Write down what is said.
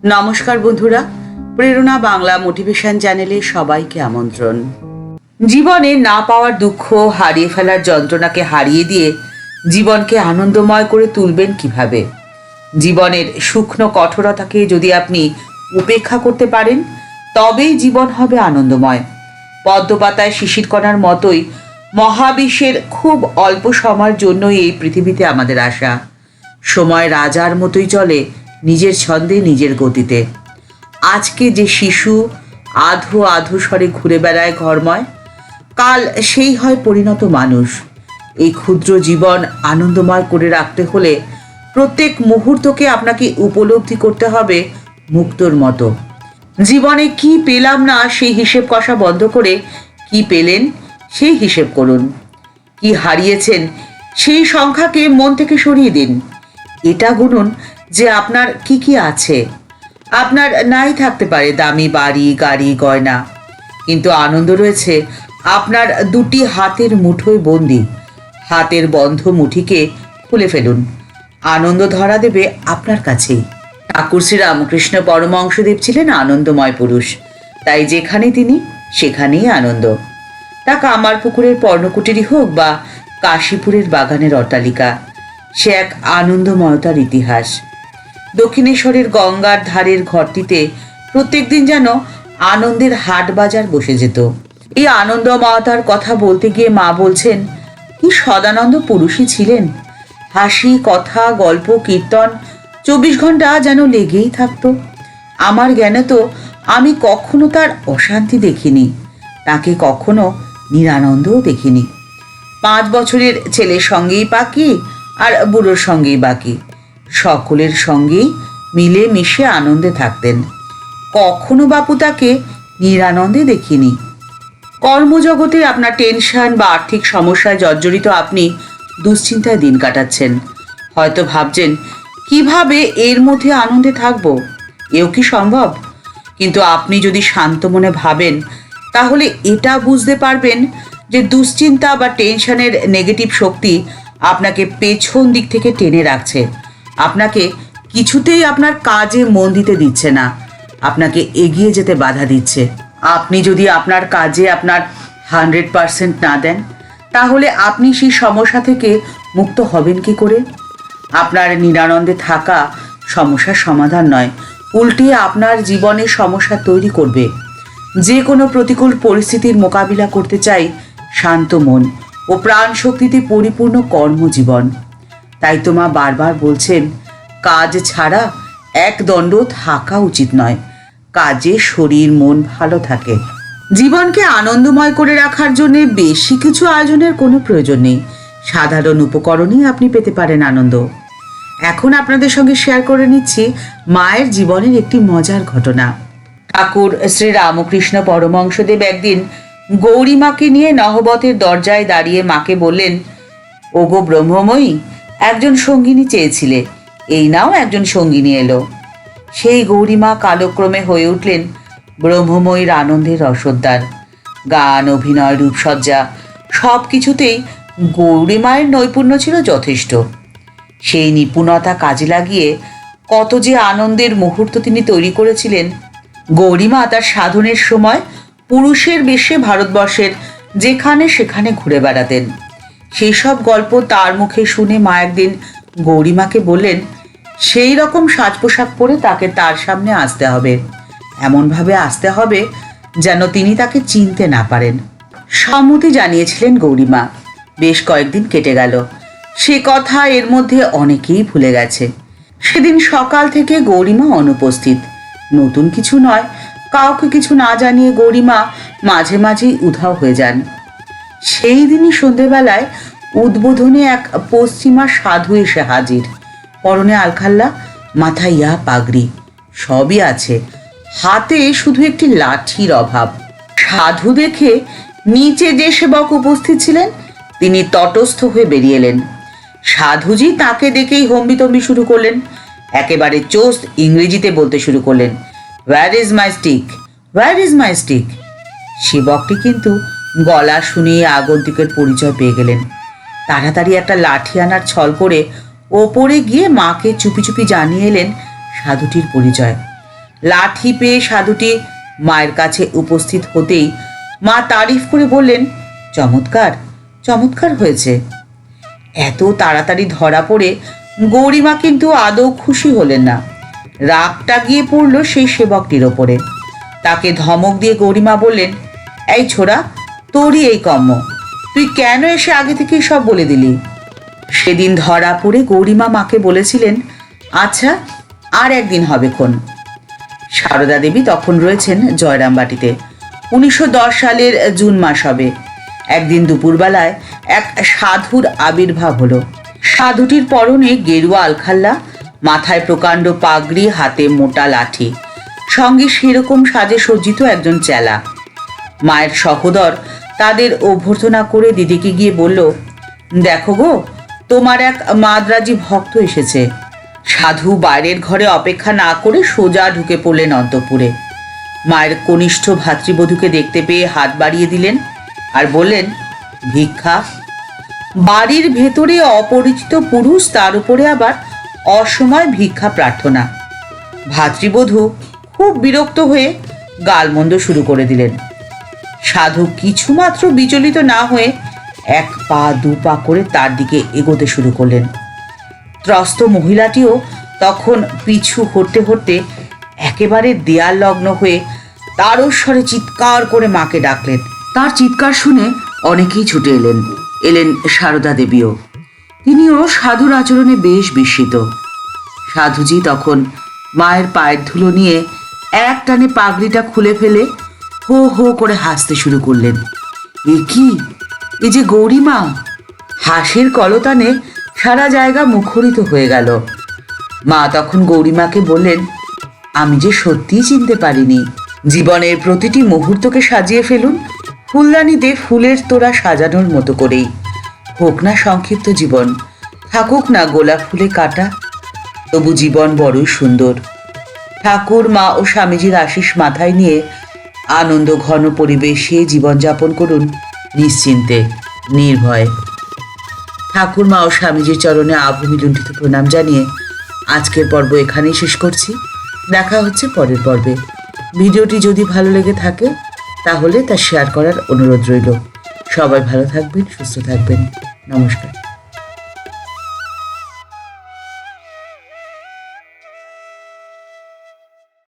নমস্কার বন্ধুরা, প্রেরণা বাংলা মোটিভেশন চ্যানেলে সবাইকে আমন্ত্রণ। জীবনে না পাওয়ার দুঃখ, হারিয়ে ফেলার যন্ত্রণাকে হারিয়ে দিয়ে জীবনকে আনন্দময় করে তুলবেন কিভাবে? জীবনের সূক্ষ্ম কঠোরতাকে যদি আপনি উপেক্ষা করতে পারেন, তবেই জীবন হবে আনন্দময়। পদ্মপাতায় শিশির কণার মতোই মহাবিশ্বের খুব অল্প সময়ের জন্যই এই পৃথিবীতে আমাদের আসা। সময় রাজার মতোই চলে, নিজের ছন্দে, নিজের গতিতে। আজকে যে শিশু আধো আধো স্বরে ঘুরে বেড়ায় ঘরময়, কাল সেই হয় পরিণত মানুষ। এই ক্ষুদ্র জীবন আনন্দময় করে রাখতে হলে প্রত্যেক মুহূর্তকে আপনাকে উপলব্ধি করতে হবে মুক্তোর মতো। জীবনে কি পেলাম না সেই হিসেব কষা বন্ধ করে কি পেলেন সেই হিসেব করুন। কি হারিয়েছেন সেই সংখ্যাকে মন থেকে সরিয়ে দিন। এটা গুনুন যে আপনার কি কি আছে। আপনার নাই থাকতে পারে দামি বাড়ি, গাড়ি, গয়না, কিন্তু আনন্দ রয়েছে আপনার দুটি হাতের মুঠোয় বন্দি। হাতের বন্ধ মুঠিকে খুলে ফেলুন, আনন্দ ধরা দেবে আপনার কাছেই। ঠাকুর শ্রী রামকৃষ্ণ পরমহংসদেব ছিলেন আনন্দময় পুরুষ, তাই যেখানে তিনি সেখানেই আনন্দ। তা কামারপুকুরের পর্ণকুটিরই হোক বা কাশীপুরের বাগানের অট্টালিকা, সে এক আনন্দময়তার ইতিহাস। দক্ষিণেশ্বরের গঙ্গার ধারের ঘরটিতে প্রত্যেকদিন যেন আনন্দের হাট বাজার বসে যেত। এই আনন্দময়তার কথা বলতে গিয়ে মা বলছেন, কি সদানন্দ পুরুষই ছিলেন। হাসি, কথা, গল্প, কীর্তন 24 ঘন্টা যেন লেগেই থাকতো। আমার জ্ঞানে তো আমি কখনো তার অশান্তি দেখিনি, তাকে কখনো নিরানন্দও দেখিনি। 5 বছরের ছেলের সঙ্গেই বাকি আর বুড়োর সঙ্গেই বাকি, সকলের সঙ্গেই মিলে মিশে আনন্দে থাকতেন। কখনো বাপু তাকে নিরানন্দে দেখিনি। কর্মজগতে আপনার টেনশন বা আর্থিক সমস্যায় জর্জরিত আপনি দুশ্চিন্তায় দিন কাটাচ্ছেন। হয়তো ভাবছেন কিভাবে এর মধ্যে আনন্দে থাকবো, এও কি সম্ভব? কিন্তু আপনি যদি শান্ত মনে ভাবেন, তাহলে এটা বুঝতে পারবেন যে দুশ্চিন্তা বা টেনশনের নেগেটিভ শক্তি আপনাকে পেছন দিক থেকে টেনে রাখছে। আপনাকে কিছুতেই আপনার কাজে মন দিতে দিচ্ছে না, আপনাকে এগিয়ে যেতে বাধা দিচ্ছে। আপনি যদি আপনার কাজে আপনার 100% না দেন, তাহলে আপনি সেই সমস্যা থেকে মুক্ত হবেন কি করে? আপনার নিরানন্দে থাকা সমস্যার সমাধান নয়, উল্টে আপনার জীবনে সমস্যা তৈরি করবে। যে কোনো প্রতিকূল পরিস্থিতির মোকাবিলা করতে চাই শান্ত মন ও প্রাণ শক্তিতে পরিপূর্ণ কর্মজীবন। তাই তো মা বারবার বলছেন, কাজ ছাড়া এক দণ্ড থাকা উচিত নয়, কাজে শরীর মন ভালো থাকে। জীবনকে আনন্দময় করে রাখার জন্য বেশি কিছু আয়োজনের কোনো প্রয়োজন নেই, সাধারণ উপকরণেই আপনি পেতে পারেন আনন্দ। এখন আপনাদের সঙ্গে শেয়ার করে নিচ্ছি মায়ের জীবনের একটি মজার ঘটনা। ঠাকুর শ্রী রামকৃষ্ণ পরমহংসদেব একদিন গৌরীমাকে নিয়ে নহবতের দরজায় দাঁড়িয়ে মাকে বললেন, ওগো ব্রহ্মময়ী, একজন সঙ্গিনী চেয়েছিলে, এই নাও একজন সঙ্গিনী এলো। সেই গৌরীমা কালক্রমে হয়ে উঠলেন ব্রহ্মময়ীর আনন্দের রসদ্বার। গান, অভিনয়, রূপসজ্জা সব কিছুতেই গৌরীমায়ের নৈপুণ্য ছিল যথেষ্ট। সেই নিপুণতা কাজে লাগিয়ে কত যে আনন্দের মুহূর্ত তিনি তৈরি করেছিলেন। গৌরীমা তার সাধনের সময় পুরুষের বেশে ভারতবর্ষের যেখানে সেখানে ঘুরে বেড়াতেন। সেই সব গল্প তার মুখে শুনে মা একদিন গৌরীমাকে বললেন, সেই রকম সাজ পোশাক পরে তাকে তার সামনে আসতে হবে, এমনভাবে আসতে হবে যেন তিনি তাকে চিনতে না পারেন। সম্মতি জানিয়েছিলেন গৌরীমা। বেশ কয়েকদিন কেটে গেল, সে কথা এর মধ্যে অনেকেই ভুলে গেছে। সেদিন সকাল থেকে গৌরীমা অনুপস্থিত। নতুন কিছু নয়, কাউকে কিছু না জানিয়ে গৌরীমা মাঝে মাঝেই উধাও হয়ে যান। সেই দিনই সন্ধেবেলায় উদ্বোধনে এক পশ্চিমা সাধু এসে হাজির। পরনে আলখাল্লা, মাথায় ইয়া পাগড়ি, সবই আছে, হাতে শুধু একটি লাঠির অভাব। সাধু দেখে নিচে যে সেবক উপস্থিত ছিলেন তিনি তটস্থ হয়ে বেরিয়ে এলেন। সাধুজি তাকে দেখেই হম্বিতম্বি শুরু করলেন, একেবারে চোস্ত ইংরেজিতে বলতে শুরু করলেন, where is my stick, where is my stick. সেবকটি কিন্তু গলা শুনেই আগন্তুকের পরিচয় পেয়ে গেলেন। তাড়াতাড়ি একটা লাঠি আনার ছল করে ওপরে গিয়ে মাকে চুপি চুপি জানিয়ে এলেন সাধুটির পরিচয়। লাঠি পেয়ে সাধুটি মায়ের কাছে উপস্থিত হতেই মা তারিফ করে বললেন, চমৎকার, চমৎকার হয়েছে। এত তাড়াতাড়ি ধরা পড়ে গৌরীমা কিন্তু আদৌ খুশি হলেন না। রাগটা গিয়ে পড়ল সেই সেবকটির ওপরে। তাকে ধমক দিয়ে গৌরীমা বললেন, এই ছোড়া, তোরই এই কম্ম, তুই কেন এসে আগে থেকেই সব বলে দিলি? সেদিন ধরা পড়ে গৌরীমা মাকে বলেছিলেন, আচ্ছা আর একদিন হবে ক্ষণ। সারদা দেবী তখন রয়েছেন জয়রামবাটিতে। 1910 সালের জুন মাস হবে। একদিন দুপুরবেলায় এক সাধুর আবির্ভাব হলো। সাধুটির পরনে গেরুয়া আলখাল্লা, মাথায় প্রকাণ্ড পাগড়ি, হাতে মোটা লাঠি, সঙ্গে সেরকম সাজে সজ্জিত একজন চেলা। মায়ের সহোদর তাদের অভ্যর্থনা করে দিদিকে গিয়ে বলল, দেখো গো, তোমার এক মাদ্রাজি ভক্ত এসেছে। সাধু বাইরের ঘরে অপেক্ষা না করে সোজা ঢুকে পড়লেন অন্তঃপুরে। মায়ের কনিষ্ঠ ভাতৃবধূকে দেখতে পেয়ে হাত বাড়িয়ে দিলেন আর বললেন, ভিক্ষা। বাড়ির ভেতরে অপরিচিত পুরুষ, তার উপরে আবার অসময় ভিক্ষা প্রার্থনা। ভাতৃবধূ খুব বিরক্ত হয়ে গালমন্দ শুরু করে দিলেন। সাধু কিছুমাত্র বিচলিত না হয়ে 1 পা 2 পা করে তার দিকে এগোতে শুরু করলেন। ত্রস্ত মহিলাটিও তখন পিছু হটতে হটতে একেবারে দেয়াল লগ্ন হয়ে তারস্বরে চিৎকার করে মাকে ডাকলেন। তার চিৎকার শুনে অনেকেই ছুটে এলেন সারদা দেবীও। তিনিও সাধুর আচরণে বেশ বিস্মিত। সাধুজি তখন মায়ের পায়ের ধুলো নিয়ে এক টানে পাগড়িটা খুলে ফেলে হো হো করে হাসতে শুরু করলেন। এ কি, এ যে গৌরীমা! হাসির কলতানে সারা জায়গা মুখরিত হয়ে গেল। মা তখন গৌরীমাকে বললেন, আমি যে সত্যিই চিনতে পারিনি। জীবনের প্রতিটি মুহূর্তকে সাজিয়ে ফেলুন ফুলদানিতে ফুলের তোড়া সাজানোর মতো করেই। হোক না সংক্ষিপ্ত জীবন, থাকুক না গোলাপ ফুলে কাটা, তবু জীবন বড়ই সুন্দর। ঠাকুর, মা ও স্বামীজির আশিস মাথায় নিয়ে আনন্দ ঘন পরিবেশে জীবনযাপন করুন নিশ্চিন্তে, নির্ভয়ে। ঠাকুর, মা ও স্বামীজির চরণে আভূমি লুণ্ঠিত প্রণাম জানিয়ে আজকের পর্ব এখানেই শেষ করছি। দেখা হচ্ছে পরের পর্বে। ভিডিওটি যদি ভালো লেগে থাকে তাহলে তা শেয়ার করার অনুরোধ রইল। সবাই ভালো থাকবেন, সুস্থ থাকবেন। নমস্কার।